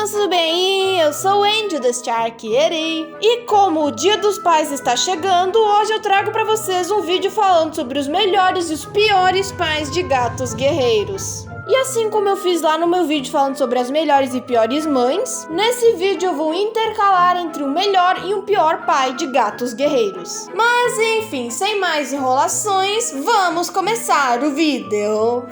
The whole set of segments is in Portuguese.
meninos, tudo bem aí? Eu sou o Angel da Star Kitty. E como o Dia dos Pais está chegando, hoje eu trago pra vocês um vídeo falando sobre os melhores e os piores pais de gatos guerreiros. E assim como eu fiz lá no meu vídeo falando sobre as melhores e piores mães, nesse vídeo eu vou intercalar entre o melhor e o pior pai de gatos guerreiros. Mas enfim, sem mais enrolações, vamos começar o vídeo!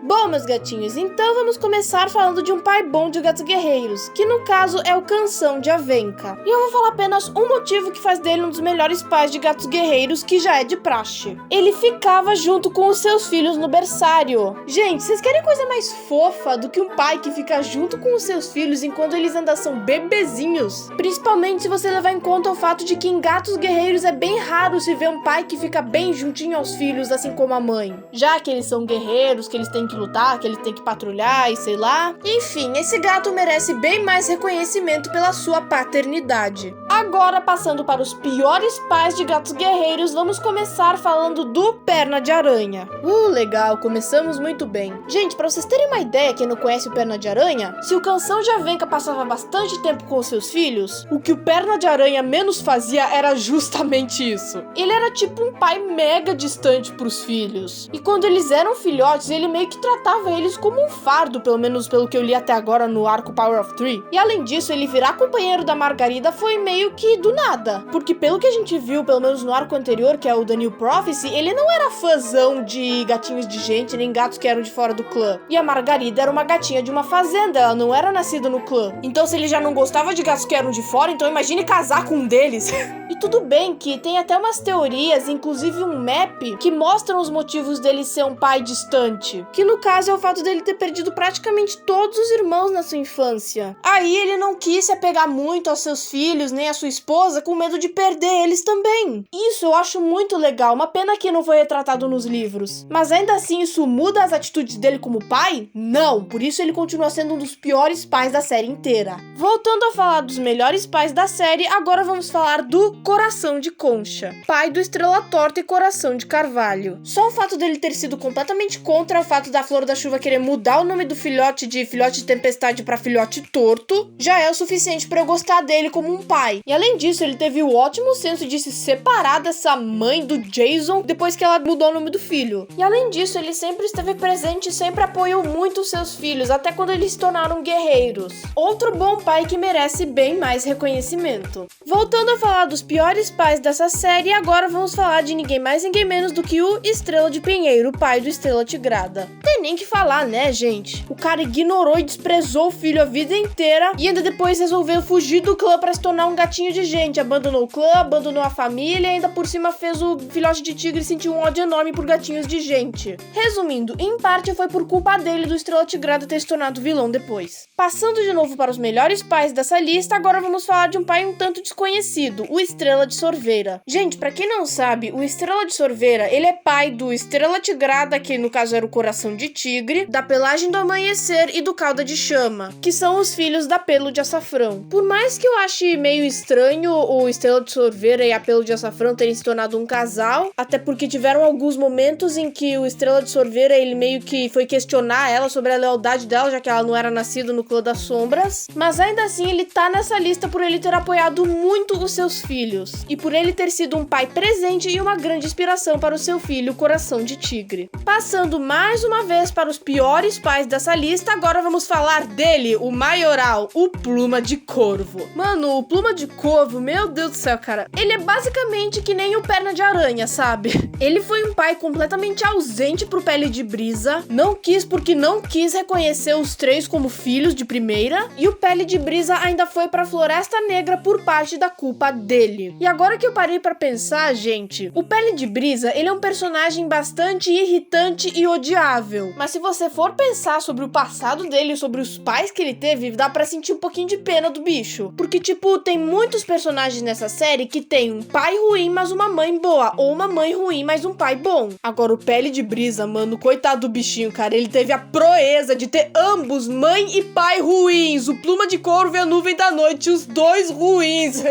Bom, meus gatinhos, então vamos começar falando de um pai bom de gatos guerreiros, que no caso é o Canção de Avenca. E eu vou falar apenas um motivo que faz dele um dos melhores pais de gatos guerreiros, que já é de praxe. Ele ficava junto com os seus filhos no berçário. Gente, vocês querem coisa mais fofa do que um pai que fica junto com os seus filhos enquanto eles ainda são bebezinhos? Principalmente se você levar em conta o fato de que em gatos guerreiros é bem raro se ver um pai que fica bem juntinho aos filhos, assim como a mãe. Já que eles são guerreiros, que eles têm que lutar, que ele tem que patrulhar e sei lá. Enfim, esse gato merece bem mais reconhecimento pela sua paternidade. Agora, passando para os piores pais de gatos guerreiros, vamos começar falando do Perna de Aranha. Legal, começamos muito bem. Gente, pra vocês terem uma ideia, quem não conhece o Perna de Aranha, se o Canção de Avenca passava bastante tempo com os seus filhos, o que o Perna de Aranha menos fazia era justamente isso. Ele era tipo um pai mega distante pros filhos. E quando eles eram filhotes, ele meio que tratava eles como um fardo, pelo menos pelo que eu li até agora no arco Power of Three. E além disso, ele virar companheiro da Margarida foi meio que do nada. Porque pelo que a gente viu, pelo menos no arco anterior, que é o The New Prophecy, ele não era fãzão de gatinhos de gente, nem gatos que eram de fora do clã. E a Margarida era uma gatinha de uma fazenda, ela não era nascida no clã. Então se ele já não gostava de gatos que eram de fora, então imagine casar com um deles. E tudo bem que tem até umas teorias, inclusive um map, que mostram os motivos dele ser um pai distante. Que no caso é o fato dele ter perdido praticamente todos os irmãos na sua infância. Aí ele não quis se apegar muito aos seus filhos, nem à sua esposa, com medo de perder eles também. Isso eu acho muito legal, uma pena que não foi retratado nos livros. Mas ainda assim isso muda as atitudes dele como pai? Não, por isso ele continua sendo um dos piores pais da série inteira. Voltando a falar dos melhores pais da série, agora vamos falar do Coração de Concha, pai do Estrela Torta e Coração de Carvalho. Só o fato dele ter sido completamente contra o fato da Flor da Chuva querer mudar o nome do filhote de Filhote de Tempestade pra Filhote Torto já é o suficiente pra eu gostar dele como um pai. E além disso, ele teve o ótimo senso de se separar dessa mãe do Jason depois que ela mudou o nome do filho. E além disso, ele sempre esteve presente e sempre apoiou muito os seus filhos, até quando eles se tornaram guerreiros. Outro bom pai que merece bem mais reconhecimento. Voltando a falar dos piores pais dessa série, agora vamos falar de ninguém mais ninguém menos do que o Estrela de Pinheiro, pai do Estrela Tigrada. Tem nem que falar, né, gente? O cara ignorou e desprezou o filho a vida inteira e ainda depois resolveu fugir do clã pra se tornar um gatinho de gente. Abandonou o clã, abandonou a família e ainda por cima fez o filhote de tigre sentir um ódio enorme por gatinhos de gente. Resumindo, em parte foi por culpa dele do Estrela Tigrada ter se tornado vilão depois. Passando de novo para os melhores pais dessa lista, agora vamos falar de um pai um tanto desconhecido, o Estrela de Sorveira. Gente, pra quem não sabe, o Estrela de Sorveira, ele é pai do Estrela Tigrada, que no caso era o Coração de Tigre, da Pelagem do Amanhecer e do Cauda de Chama, que são os filhos da Pelo de Açafrão. Por mais que eu ache meio estranho o Estrela de Sorveira e a Pelo de Açafrão terem se tornado um casal, até porque tiveram alguns momentos em que o Estrela de Sorveira, ele meio que foi questionar ela sobre a lealdade dela, já que ela não era nascida no Clã das Sombras, mas ainda assim ele tá nessa lista por ele ter apoiado muito os seus filhos, e por ele ter sido um pai presente e uma grande inspiração para o seu filho, Coração de Tigre. Passando mais uma vez para os piores pais dessa lista, agora vamos falar dele, o maioral, o Pluma de Corvo. Mano, o Pluma de Corvo, meu Deus do céu, cara, ele é basicamente que nem o Perna de Aranha, sabe? Ele foi um pai completamente ausente pro Pele de Brisa, não quis porque não quis reconhecer os três como filhos de primeira, e o Pele de Brisa ainda foi pra Floresta Negra por parte da culpa dele. E agora que eu parei pra pensar, gente, o Pele de Brisa, ele é um personagem bastante irritante e odiável, mas se você for pensar sobre o passado dele, sobre os pais que ele teve, dá pra sentir um pouquinho de pena do bicho, porque tipo, tem muitos personagens nessa série que tem um pai ruim, mas uma mãe boa, ou uma mãe ruim, mas um pai bom. Agora o Pele de Brisa, mano, coitado do bichinho, cara, ele teve a proeza de ter ambos, mãe e pai ruins, o Pluma de Corvo e a Nuvem da Noite, os dois ruins.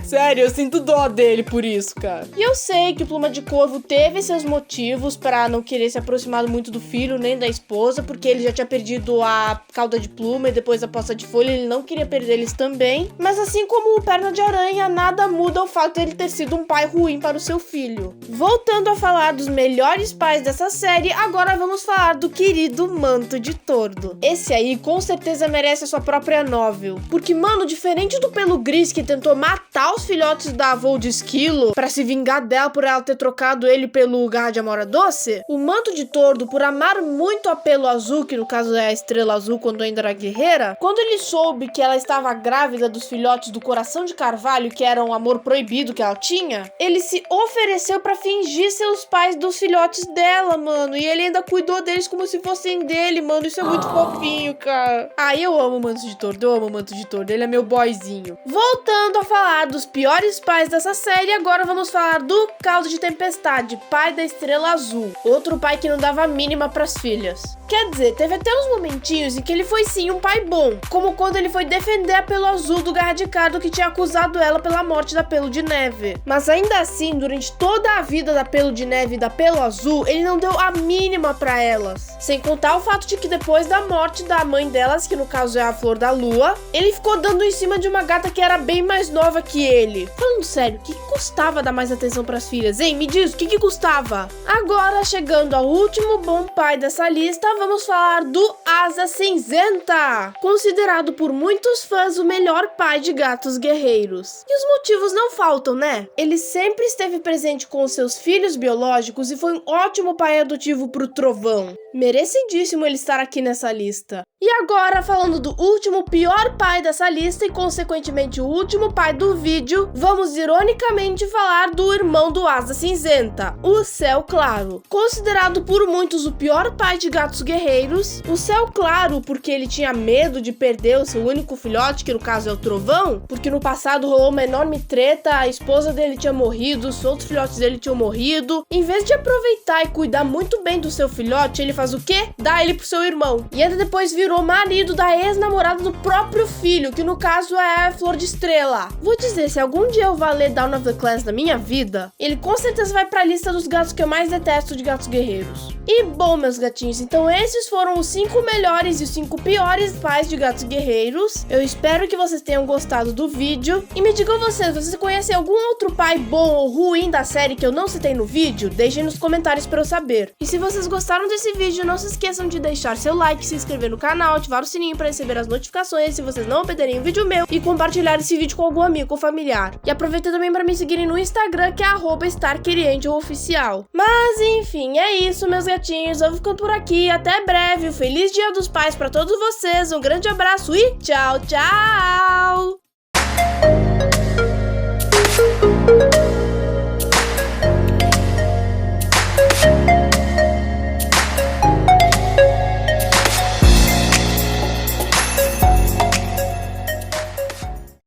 Sério, eu sinto dó dele por isso, cara. E eu sei que o Pluma de Corvo teve seus motivos pra não querer se aproximar muito do filho, nem da esposa, porque ele já tinha perdido a cauda de pluma e depois a poça de folha, ele não queria perder eles também. Mas assim como o Perna de Aranha, nada muda o fato de ele ter sido um pai ruim para o seu filho. Voltando a falar dos melhores pais dessa série, agora vamos falar do querido Manto de Tordo. Esse aí com certeza merece a sua própria novel, porque, mano, diferente do Pelo Gris que tentou matar os filhotes da avó de Esquilo pra se vingar dela por ela ter trocado ele pelo Garra de Amora Doce, o Manto de Tordo, por amar muito a Pelo Azul, que no caso é a Estrela Azul quando ainda era guerreira, quando ele soube que ela estava grávida dos filhotes do Coração de Carvalho, que era um amor proibido que ela tinha, ele se ofereceu pra fingir ser os pais dos filhotes dela, mano, e ele ainda cuidou deles como se fossem dele, mano, isso é muito fofinho, cara. Ai, eu amo o Manto de Tordo, eu amo o Manto de Tordo, ele é meu boyzinho. Voltando a falar dos piores pais dessa série, agora vamos falar do Caldo de Tempestade, pai da Estrela Azul, outro pai que não dava a mínima pras filhas. Quer dizer, teve até uns momentinhos em que ele foi sim um pai bom, como quando ele foi defender a Pelo Azul do Garra de Cardo que tinha acusado ela pela morte da Pelo de Neve. Mas ainda assim, durante toda a vida da Pelo de Neve e da Pelo Azul, ele não deu a mínima pra elas. Sem contar o fato de que depois da morte da mãe delas, que no caso é a Flor da Lua, ele ficou dando em cima de uma gata que era bem mais nova que ele. Falando sério, o que custava dar mais atenção pras filhas, hein? Me diz, o que custava? Agora, chegando ao último bom pai dessa lista, vamos falar do Asa Cinzenta, considerado por muitos fãs o melhor pai de gatos guerreiros. E os motivos não faltam, né? Ele sempre esteve presente com seus filhos biológicos e foi um ótimo pai adotivo pro Trovão. Merecidíssimo ele estar aqui nessa lista. E agora, falando do último pior pai dessa lista e consequentemente o último pai do vídeo, vamos ironicamente falar do irmão do Asa Cinzenta, o Céu Claro. Considerado por muitos o pior pai de gatos guerreiros, o Céu Claro porque ele tinha medo de perder o seu único filhote, que no caso é o Trovão, porque no passado rolou uma enorme treta, a esposa dele tinha morrido, os outros filhotes dele tinham morrido. Em vez de aproveitar e cuidar muito bem do seu filhote, ele faz o quê? Dá ele pro seu irmão. E ainda depois virou marido da ex-namorada do próprio filho, que no caso é a Flor de Estrela. Vou dizer, se algum dia eu vá ler Dawn of the Clans na minha vida, ele com certeza vai pra lista dos gatos que eu mais detesto de gatos guerreiros. E bom, meus gatinhos, então esses foram os 5 melhores e os 5 piores pais de gatos guerreiros. Eu espero que vocês tenham gostado do vídeo. E me digam vocês conhecem algum outro pai bom ou ruim da série que eu não citei no vídeo? Deixem nos comentários pra eu saber. E se vocês gostaram desse vídeo, não se esqueçam de deixar seu like, se inscrever no canal, ativar o sininho para receber as notificações se vocês não perderem um vídeo meu e compartilhar esse vídeo com algum amigo ou familiar. E aproveita também para me seguirem no Instagram, que é @StarkeriangelOficial. Mas enfim, é isso, meus gatinhos. Eu vou ficando por aqui. Até breve. Um feliz Dia dos Pais para todos vocês. Um grande abraço e tchau, tchau!